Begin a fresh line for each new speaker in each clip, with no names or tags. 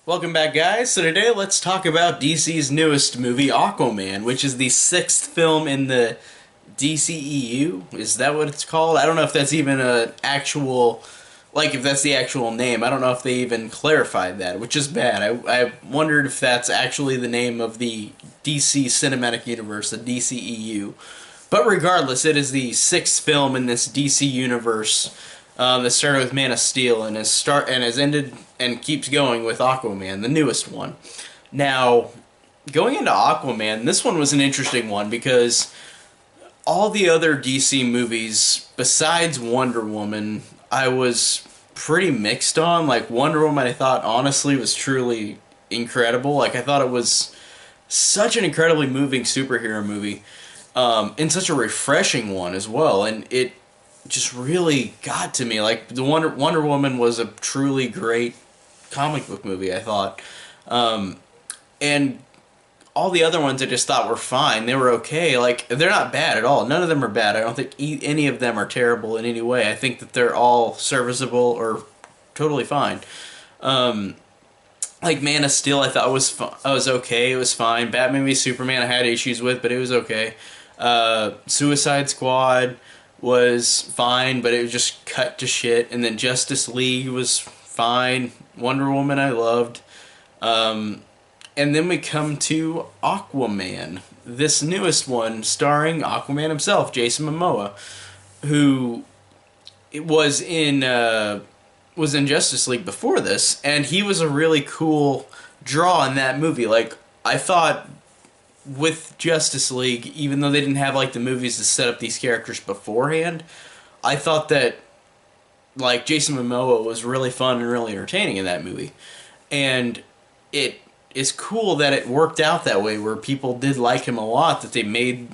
Welcome back, guys. So today let's talk about DC's newest movie, Aquaman, which is the sixth film in the DCEU. Is that what it's called? I don't know if that's even an actual, like, if that's the actual name. I don't know if they even clarified that, which is bad. I wondered if that's actually the name of the DC Cinematic Universe, the DCEU. But regardless, it is the sixth film in this DC universe that started with Man of Steel and has ended and keeps going with Aquaman, the newest one. Now, going into Aquaman, this one was an interesting one because all the other DC movies, besides Wonder Woman, I was pretty mixed on. Like, Wonder Woman, I thought, honestly, was truly incredible. Like, I thought it was such an incredibly moving superhero movie, and such a refreshing one as well, and it just really got to me. Like, the Wonder Woman was a truly great comic book movie, I thought. And all the other ones I just thought were fine. They were okay. Like, they're not bad at all. None of them are bad. I don't think any of them are terrible in any way. I think that they're all serviceable or totally fine. Like, Man of Steel, I thought was okay. It was fine. Batman v Superman I had issues with, but it was okay. Suicide Squad was fine, but it was just cut to shit. And then Justice League was fine. Wonder Woman I loved. And then we come to Aquaman, this newest one starring Aquaman himself, Jason Momoa, who was in Justice League before this, and he was a really cool draw in that movie. Like, I thought with Justice League, even though they didn't have like the movies to set up these characters beforehand, I thought that like Jason Momoa was really fun and really entertaining in that movie. And it is cool that it worked out that way, where people did like him a lot, that they made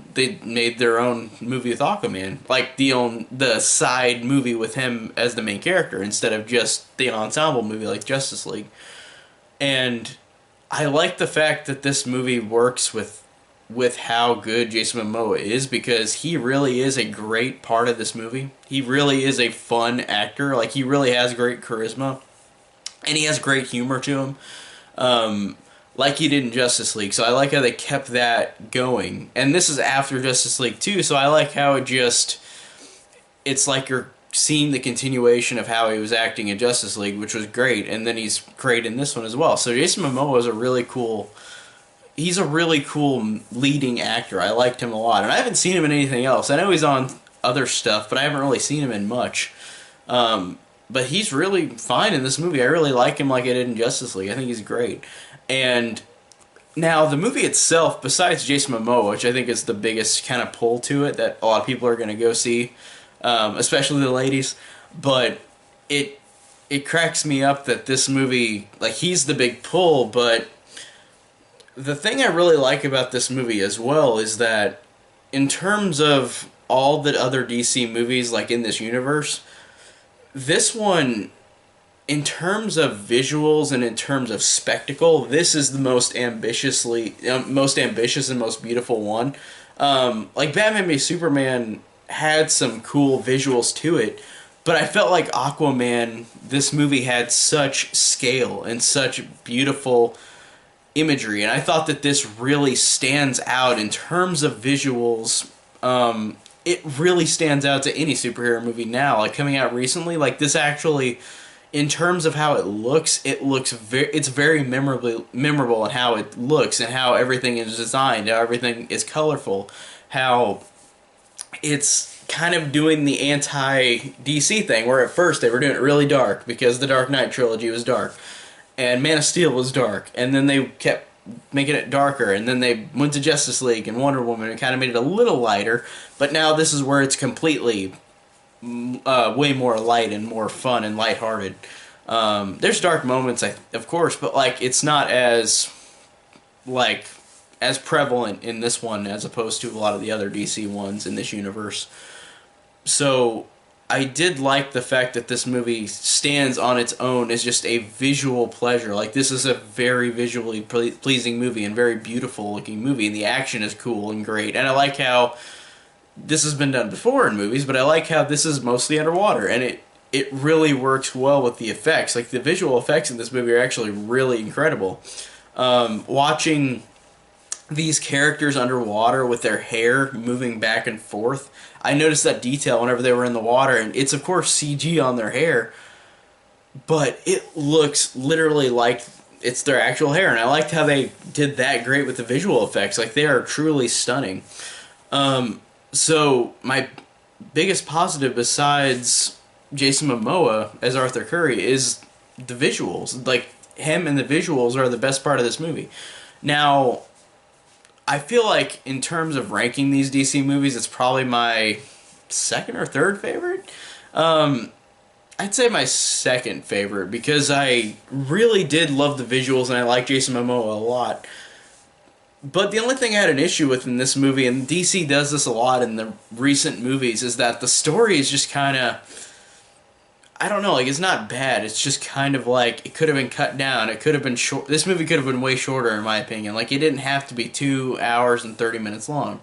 their own movie with Aquaman, like the side movie with him as the main character instead of just the ensemble movie like Justice League. And I like the fact that this movie works with how good Jason Momoa is, because he really is a great part of this movie. He really is a fun actor. Like, he really has great charisma, and he has great humor to him, like he did in Justice League. So I like how they kept that going. And this is after Justice League 2, so I like how it's like you're seeing the continuation of how he was acting in Justice League, which was great, and then he's great in this one as well. So Jason Momoa is he's a really cool leading actor. I liked him a lot, and I haven't seen him in anything else. I know he's on other stuff, but I haven't really seen him in much. But he's really fine in this movie. I really like him like I did in Justice League. I think he's great. And now the movie itself, besides Jason Momoa, which I think is the biggest kind of pull to it that a lot of people are going to go see, especially the ladies, but it cracks me up that this movie, like, he's the big pull. But the thing I really like about this movie as well is that in terms of all the other DC movies, like, in this universe, this one, in terms of visuals and in terms of spectacle, this is the most ambitious and most beautiful one. Like, Batman v Superman had some cool visuals to it, but I felt like Aquaman, this movie had such scale and such beautiful imagery, and I thought that this really stands out in terms of visuals. It really stands out to any superhero movie now, like, coming out recently. Like, this actually, in terms of how it's very memorable in how it looks and how everything is designed, how everything is colorful, how it's kind of doing the anti-DC thing, where at first they were doing it really dark because the Dark Knight trilogy was dark, and Man of Steel was dark, and then they kept making it darker, and then they went to Justice League and Wonder Woman and kind of made it a little lighter, but now this is where it's completely way more light and more fun and lighthearted. There's dark moments, of course, but, like, it's not as prevalent in this one as opposed to a lot of the other DC ones in this universe. So I did like the fact that this movie stands on its own as just a visual pleasure. Like, this is a very visually pleasing movie and very beautiful looking movie, and the action is cool and great. And I like how this has been done before in movies, but I like how this is mostly underwater, and it really works well with the effects. Like the visual effects in this movie are actually really incredible. Watching these characters underwater with their hair moving back and forth, I noticed that detail whenever they were in the water, and it's of course CG on their hair, but it looks literally like it's their actual hair, and I liked how they did that great with the visual effects. Like they are truly stunning. So my biggest positive besides Jason Momoa as Arthur Curry is the visuals. Like him and the visuals are the best part of this movie. Now, I feel like in terms of ranking these DC movies, it's probably my second or third favorite. I'd say my second favorite because I really did love the visuals and I like Jason Momoa a lot. But the only thing I had an issue with in this movie, and DC does this a lot in the recent movies, is that the story is just kind of, I don't know, like it's not bad. It's just kind of like it could have been cut down. It could have been short. This movie could have been way shorter, in my opinion. Like it didn't have to be 2 hours and 30 minutes long,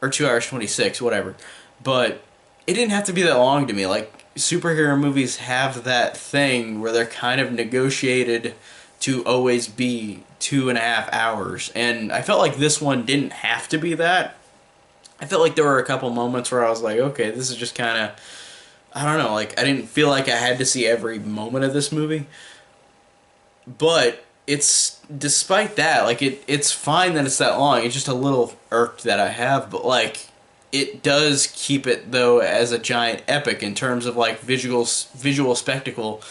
or 2 hours 26, whatever. But it didn't have to be that long to me. Like superhero movies have that thing where they're kind of negotiated to always be 2.5 hours, and I felt like this one didn't have to be that. I felt like there were a couple moments where I was like, okay, this is just kind of, I don't know, like I didn't feel like I had to see every moment of this movie. But it's, despite that, like it's fine that it's that long. It's just a little irked that I have, but like it does keep it though as a giant epic in terms of like visual spectacle.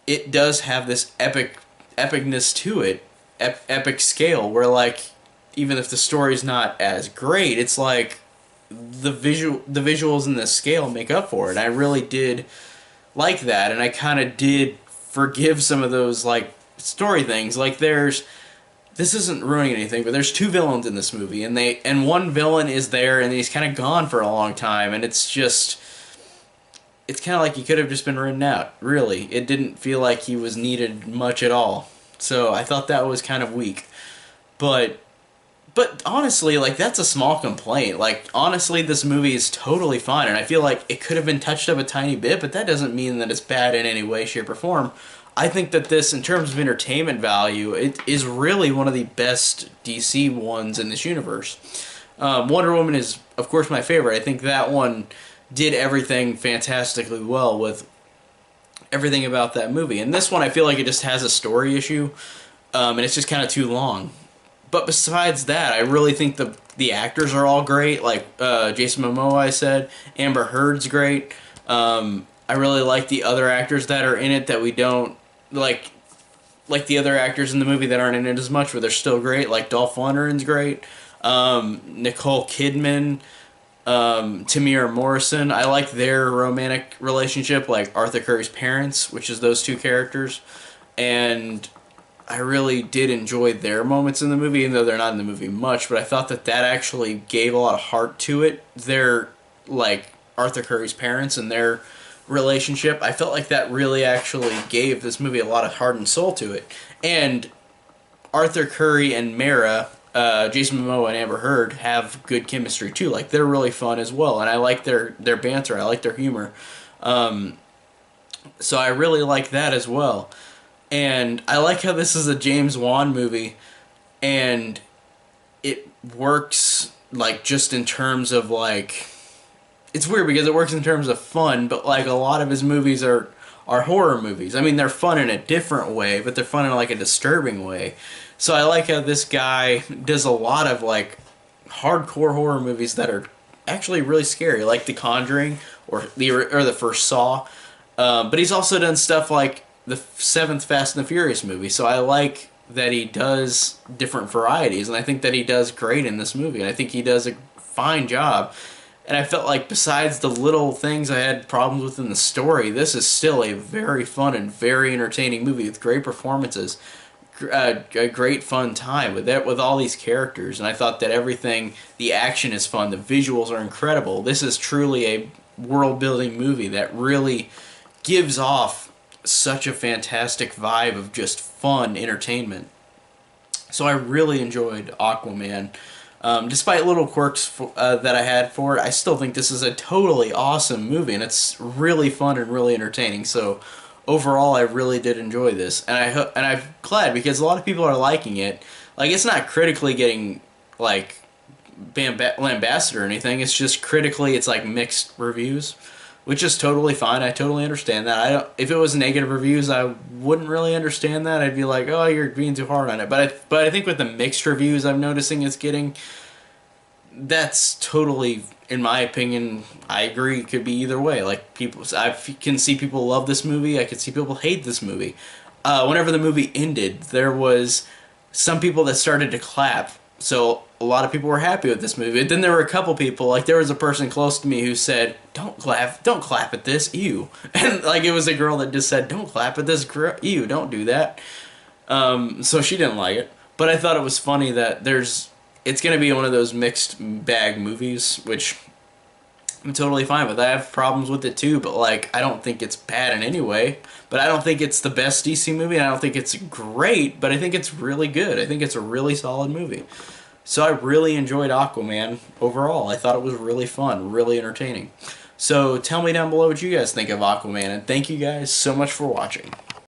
It does have this epicness to it, epic scale, where like even if the story's not as great, it's like the visuals and the scale make up for it. I really did like that, and I kind of did forgive some of those like story things. Like this isn't ruining anything, but there's two villains in this movie, and one villain is there and he's kind of gone for a long time, and it's kind of like he could have just been written out. Really, it didn't feel like he was needed much at all. So I thought that was kind of weak. But honestly, like that's a small complaint. Like honestly, this movie is totally fine, and I feel like it could have been touched up a tiny bit, but that doesn't mean that it's bad in any way, shape, or form. I think that this, in terms of entertainment value, it is really one of the best DC ones in this universe. Wonder Woman is, of course, my favorite. I think that one did everything fantastically well with everything about that movie. And this one, I feel like it just has a story issue, and it's just kind of too long. But besides that, I really think the actors are all great. Like Jason Momoa, I said. Amber Heard's great. I really like the other actors that are in it that we don't like the other actors in the movie that aren't in it as much, but they're still great. Like Dolph Lundgren's great. Nicole Kidman, Tamir Morrison. I like their romantic relationship, like Arthur Curry's parents, which is those two characters, and I really did enjoy their moments in the movie, even though they're not in the movie much. But I thought that actually gave a lot of heart to it. They're like Arthur Curry's parents and their relationship. I felt like that really actually gave this movie a lot of heart and soul to it. And Arthur Curry and Mara, Jason Momoa and Amber Heard have good chemistry too. Like they're really fun as well, and I like their banter. I like their humor. So I really like that as well. And I like how this is a James Wan movie, and it works like just in terms of like, it's weird because it works in terms of fun, but like a lot of his movies are horror movies. I mean, they're fun in a different way, but they're fun in like a disturbing way. So I like how this guy does a lot of like hardcore horror movies that are actually really scary, like The Conjuring or the first Saw. But he's also done stuff like the 7th Fast and the Furious movie. So I like that he does different varieties, and I think that he does great in this movie, and I think he does a fine job. And I felt like besides the little things I had problems with in the story, this is still a very fun and very entertaining movie with great performances, a great fun time with all these characters. And I thought that everything, the action is fun, the visuals are incredible. This is truly a world-building movie that really gives off such a fantastic vibe of just fun entertainment. So I really enjoyed Aquaman. Despite little quirks that I had for it, I still think this is a totally awesome movie, and it's really fun and really entertaining. So overall, I really did enjoy this, and I'm glad because a lot of people are liking it. Like, it's not critically getting like lambasted or anything. It's just critically, it's like mixed reviews, which is totally fine. I totally understand that. I don't. If it was negative reviews, I wouldn't really understand that. I'd be like, oh, you're being too hard on it. But I think with the mixed reviews, I'm noticing it's getting. That's totally, in my opinion, I agree. It could be either way. Like, can see people love this movie. I could see people hate this movie. Whenever the movie ended, there was some people that started to clap. So a lot of people were happy with this movie. And then there were a couple people, like there was a person close to me who said, don't clap at this, ew." And like it was a girl that just said, "Don't clap at this, ew, don't do that." So she didn't like it. But I thought it was funny that it's going to be one of those mixed bag movies, which I'm totally fine with. I have problems with it too, but like I don't think it's bad in any way. But I don't think it's the best DC movie, and I don't think it's great, but I think it's really good. I think it's a really solid movie. So I really enjoyed Aquaman overall. I thought it was really fun, really entertaining. So tell me down below what you guys think of Aquaman, and thank you guys so much for watching.